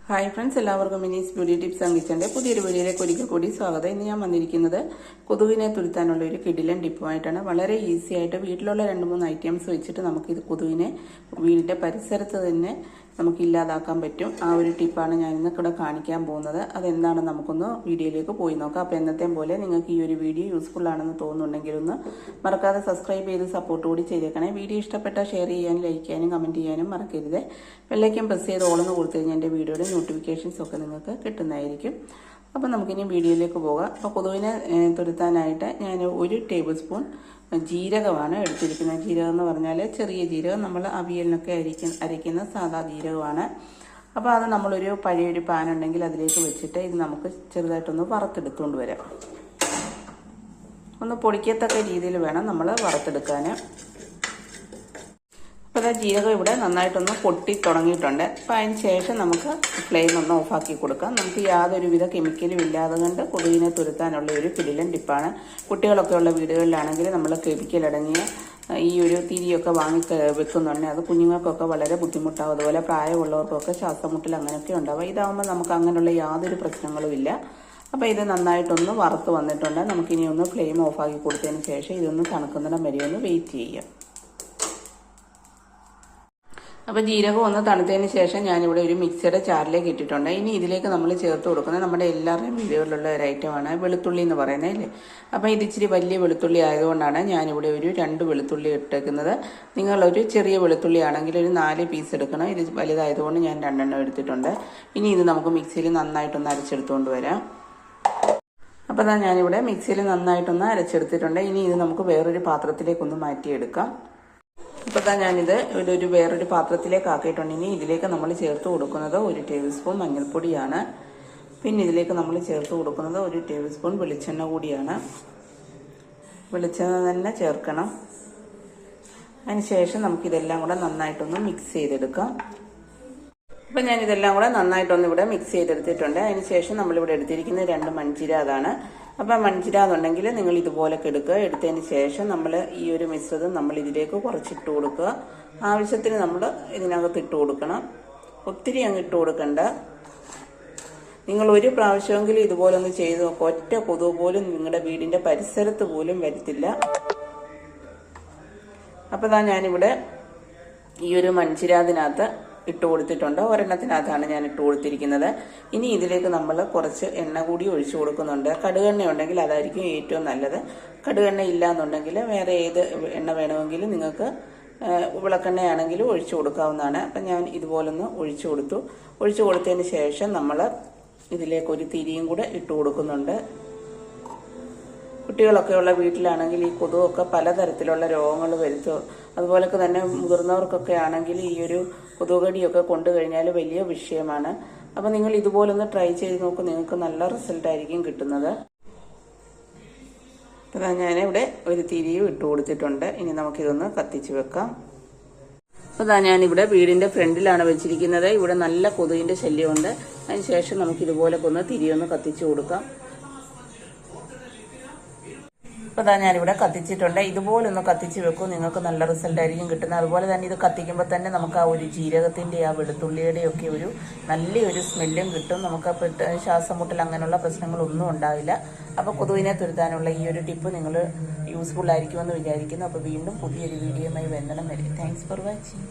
Hi friends, എല്ലാവർക്കും മിനീസ് beauty tips and കിച്ചൻ്റെ പുതിയൊരു വീഡിയോയിലേക്ക് ഒരിക്കൽ കൂടി സ്വാഗതം. ഇന്ന് ഞാൻ വന്നിരിക്കുന്നത് കൊതുകിനെ തുരുത്താനുള്ള ഒരു കിടിലൻ ടിപ്പുമായിട്ടാണ്. വളരെ ഈസി ആയിട്ട് വീട്ടിലുള്ള 2-3 ഐറ്റംസ് വെച്ചിട്ട് നമുക്കിത് കൊതുകിനെ വീടിൻ്റെ പരിസരത്ത് തന്നെ നമുക്ക് ഇല്ലാതാക്കാൻ പറ്റും. ആ ഒരു ടിപ്പാണ് ഞാൻ ഇന്ന് ഇവിടെ കാണിക്കാൻ പോകുന്നത്. അതെന്താണെന്ന് നമുക്കൊന്ന് വീഡിയോയിലേക്ക് പോയി നോക്കാം. അപ്പോൾ എന്നത്തെയും പോലെ നിങ്ങൾക്ക് ഈ ഒരു വീഡിയോ യൂസ്ഫുൾ ആണെന്ന് തോന്നുന്നുണ്ടെങ്കിൽ ഒന്ന് മറക്കാതെ സബ്സ്ക്രൈബ് ചെയ്ത് സപ്പോർട്ട് കൂടി ചെയ്തേക്കണേ. വീഡിയോ ഇഷ്ടപ്പെട്ടാൽ ഷെയർ ചെയ്യാനും ലൈക്ക് ചെയ്യാനും കമൻറ്റ് ചെയ്യാനും മറക്കരുത്. ബെല്ലൈക്കൻ പ്രസ് ചെയ്ത് ഓളെന്ന് കൊടുത്തു കഴിഞ്ഞാൽ എൻ്റെ വീഡിയോയുടെ നോട്ടിഫിക്കേഷൻസ് ഒക്കെ നിങ്ങൾക്ക് കിട്ടുന്നതായിരിക്കും. അപ്പോൾ നമുക്കിനി വീഡിയോയിലേക്ക് പോകാം. അപ്പോൾ കൊതുകിനെ തുരുത്താനായിട്ട് ഞാൻ 1 ടേബിൾ സ്പൂൺ ജീരകമാണ് എടുത്തിരിക്കുന്നത്. ജീരകം എന്ന് പറഞ്ഞാൽ ചെറിയ ജീരകം, നമ്മൾ അവിയലിനൊക്കെ അരയ്ക്കുന്ന സാധാ ജീരകമാണ്. അപ്പോൾ അത് നമ്മളൊരു പഴയൊരു പാൻ ഉണ്ടെങ്കിൽ അതിലേക്ക് വെച്ചിട്ട് ഇത് നമുക്ക് ചെറുതായിട്ടൊന്ന് വറുത്തെടുത്തുകൊണ്ട് വരാം. ഒന്ന് പൊടിക്കത്തക്ക രീതിയിൽ വേണം നമ്മൾ വറുത്തെടുക്കാൻ. അപ്പോൾ അത് ജീരകം ഇവിടെ നന്നായിട്ടൊന്ന് പൊട്ടി തുടങ്ങിയിട്ടുണ്ട്. അപ്പോൾ അതിന് ശേഷം നമുക്ക് ഫ്ലെയിം ഒന്ന് ഓഫാക്കി കൊടുക്കാം. നമുക്ക് യാതൊരുവിധ കെമിക്കലും ഇല്ലാതെ കൊണ്ട് കൊതുകിനെ തുരുത്താനുള്ള ഒരു കിടിലൻ ടിപ്പാണ്. കുട്ടികളൊക്കെ ഉള്ള വീടുകളിലാണെങ്കിൽ നമ്മൾ കെമിക്കൽ അടങ്ങിയ ഈ ഒരു തിരിയൊക്കെ വാങ്ങി വെക്കുന്നുണ്ടെങ്കിൽ അത് കുഞ്ഞുങ്ങൾക്കൊക്കെ വളരെ ബുദ്ധിമുട്ടാവും. അതുപോലെ പ്രായമുള്ളവർക്കൊക്കെ ശ്വാസമുട്ടൽ അങ്ങനെയൊക്കെ ഉണ്ടാവും. ഇതാകുമ്പോൾ നമുക്ക് അങ്ങനെയുള്ള യാതൊരു പ്രശ്നങ്ങളും ഇല്ല. അപ്പോൾ ഇത് നന്നായിട്ടൊന്ന് വറുത്ത് വന്നിട്ടുണ്ട്. നമുക്കിനി ഒന്ന് ഫ്ലെയിം ഓഫാക്കി കൊടുത്തതിന് ശേഷം ഇതൊന്ന് തണുക്കുന്നിടം വരെ ഒന്ന് വെയിറ്റ് ചെയ്യാം. അപ്പോൾ ജീരകം ഒന്ന് തണുത്തതിന് ശേഷം ഞാനിവിടെ ഒരു മിക്സിയുടെ ജാറിലേക്ക് ഇട്ടിട്ടുണ്ട്. ഇനി ഇതിലേക്ക് നമ്മൾ ചേർത്ത് കൊടുക്കുന്നത് നമ്മുടെ എല്ലാവരുടെയും വീടുകളിലുള്ള ഒരു ഐറ്റമാണ് വെളുത്തുള്ളി എന്ന് പറയുന്നത് അല്ലേ. അപ്പോൾ ഇത് ഇച്ചിരി വലിയ വെളുത്തുള്ളി ആയതുകൊണ്ടാണ് ഞാനിവിടെ ഒരു 2 വെളുത്തുള്ളി ഇട്ടേക്കുന്നത്. നിങ്ങളൊരു ചെറിയ വെളുത്തുള്ളി ആണെങ്കിൽ ഒരു 4 പീസ് എടുക്കണം. ഇത് വലുതായതുകൊണ്ട് ഞാൻ 2 എണ്ണം എടുത്തിട്ടുണ്ട്. ഇനി ഇത് നമുക്ക് മിക്സിയിൽ നന്നായിട്ടൊന്ന് അരച്ചെടുത്തുകൊണ്ട് വരാം. അപ്പോൾ അതാ ഞാനിവിടെ മിക്സിയിൽ നന്നായിട്ടൊന്ന് അരച്ചെടുത്തിട്ടുണ്ട്. ഇനി ഇത് നമുക്ക് വേറൊരു പാത്രത്തിലേക്കൊന്ന് മാറ്റിയെടുക്കാം. ഇപ്പോൾ തന്നെ ഞാനിത് ഒരു വേറൊരു പാത്രത്തിലേക്ക് ആക്കിയിട്ടുണ്ട്. ഇനി ഇതിലേക്ക് നമ്മൾ ചേർത്ത് കൊടുക്കുന്നത് 1 ടേബിൾ സ്പൂൺ മഞ്ഞൾപ്പൊടിയാണ്. പിന്നെ ഇതിലേക്ക് നമ്മൾ ചേർത്ത് കൊടുക്കുന്നത് 1 ടേബിൾ സ്പൂൺ വെളിച്ചെണ്ണ കൂടിയാണ്. വെളിച്ചെണ്ണ തന്നെ ചേർക്കണം. അതിനുശേഷം നമുക്കിതെല്ലാം കൂടെ നന്നായിട്ടൊന്ന് മിക്സ് ചെയ്തെടുക്കാം. അപ്പം ഞാനിതെല്ലാം കൂടെ നന്നായിട്ടൊന്ന് ഇവിടെ മിക്സ് ചെയ്തെടുത്തിട്ടുണ്ട്. അതിനുശേഷം നമ്മളിവിടെ എടുത്തിരിക്കുന്നത് 2 മൺചിര അതാണ്. അപ്പം മൺചിര എന്നുണ്ടെങ്കിൽ നിങ്ങൾ ഇതുപോലൊക്കെ എടുക്കുക. എടുത്തതിന് ശേഷം നമ്മൾ ഈ ഒരു മിശ്രിതം നമ്മൾ ഇതിലേക്ക് കുറച്ചിട്ട് കൊടുക്കുക. ആവശ്യത്തിന് നമ്മൾ ഇതിനകത്ത് ഇട്ട് കൊടുക്കണം. ഒത്തിരി അങ്ങ് ഇട്ട് കൊടുക്കണ്ട. നിങ്ങൾ ഒരു പ്രാവശ്യമെങ്കിലും ഇതുപോലെ ഒന്ന് ചെയ്ത് നോക്കുക. ഒറ്റ കൊതുക് പോലും നിങ്ങളുടെ വീടിൻ്റെ പരിസരത്ത് പോലും വരത്തില്ല. അപ്പോൾ ഇതാ ഞാനിവിടെ ഈ ഒരു മൺചിര അതിനകത്ത് ഇട്ട് കൊടുത്തിട്ടുണ്ട്. ഒരെണ്ണത്തിനകത്താണ് ഞാൻ ഇട്ട് കൊടുത്തിരിക്കുന്നത്. ഇനി ഇതിലേക്ക് നമ്മൾ കുറച്ച് എണ്ണ കൂടി ഒഴിച്ചു കൊടുക്കുന്നുണ്ട്. കടുകെണ്ണ ഉണ്ടെങ്കിൽ അതായിരിക്കും ഏറ്റവും നല്ലത്. കടുകെണ്ണ ഇല്ല എന്നുണ്ടെങ്കിൽ വേറെ ഏത് എണ്ണ വേണമെങ്കിലും നിങ്ങൾക്ക് വിളക്കെണ്ണയാണെങ്കിലും ഒഴിച്ചു കൊടുക്കാവുന്നതാണ്. അപ്പം ഞാൻ ഇതുപോലൊന്ന് ഒഴിച്ചു കൊടുത്തു. ഒഴിച്ചു കൊടുത്തതിന് ശേഷം നമ്മൾ ഇതിലേക്ക് ഒരു തിരിയും കൂടെ ഇട്ട് കൊടുക്കുന്നുണ്ട്. കുട്ടികളൊക്കെ ഉള്ള വീട്ടിലാണെങ്കിൽ ഈ കൊതുകൊക്കെ പലതരത്തിലുള്ള രോഗങ്ങൾ വരുത്തും. അതുപോലൊക്കെ തന്നെ മുതിർന്നവർക്കൊക്കെ ആണെങ്കിൽ ഈ ഒരു കൊതുകടിയൊക്കെ കൊണ്ടു കഴിഞ്ഞാൽ വലിയ വിഷയമാണ്. അപ്പം നിങ്ങൾ ഇതുപോലൊന്ന് ട്രൈ ചെയ്ത് നോക്കും. നിങ്ങൾക്ക് നല്ല റിസൾട്ടായിരിക്കും കിട്ടുന്നത്. അപ്പം ഞാനിവിടെ ഒരു തിരിയും ഇട്ട് കൊടുത്തിട്ടുണ്ട്. ഇനി നമുക്കിതൊന്ന് കത്തിച്ച് വെക്കാം. അപ്പോൾ ഞാനിവിടെ വീടിൻ്റെ ഫ്രണ്ടിലാണ് വെച്ചിരിക്കുന്നത്. ഇവിടെ നല്ല കൊതുകിൻ്റെ ശല്യമുണ്ട്. അതിന് ശേഷം നമുക്കിതുപോലൊക്കെ ഒന്ന് തിരിയൊന്ന് കത്തിച്ച് കൊടുക്കാം. അപ്പോൾ ഞാനിവിടെ കത്തിച്ചിട്ടുണ്ട്. ഇതുപോലൊന്ന് കത്തിച്ച് വെക്കും. നിങ്ങൾക്ക് നല്ല റിസൾട്ട് ആയിരിക്കും കിട്ടുന്നത്. അതുപോലെ തന്നെ ഇത് കത്തിക്കുമ്പോൾ തന്നെ നമുക്ക് ആ ഒരു ജീരകത്തിൻ്റെ ആ വെളുത്തുള്ളിയുടെയൊക്കെ ഒരു നല്ലൊരു സ്മെല്ലും കിട്ടും. നമുക്ക് ശ്വാസമുട്ടൽ അങ്ങനെയുള്ള പ്രശ്നങ്ങളൊന്നും ഉണ്ടാവില്ല. അപ്പോൾ കൊതുകിനെ തുരുത്താനുള്ള ഈ ഒരു ടിപ്പ് നിങ്ങൾ യൂസ്ഫുൾ ആയിരിക്കുമെന്ന് വിചാരിക്കുന്നു. അപ്പോൾ വീണ്ടും പുതിയൊരു വീഡിയോയുമായി വരണം വരെ. Thanks for watching.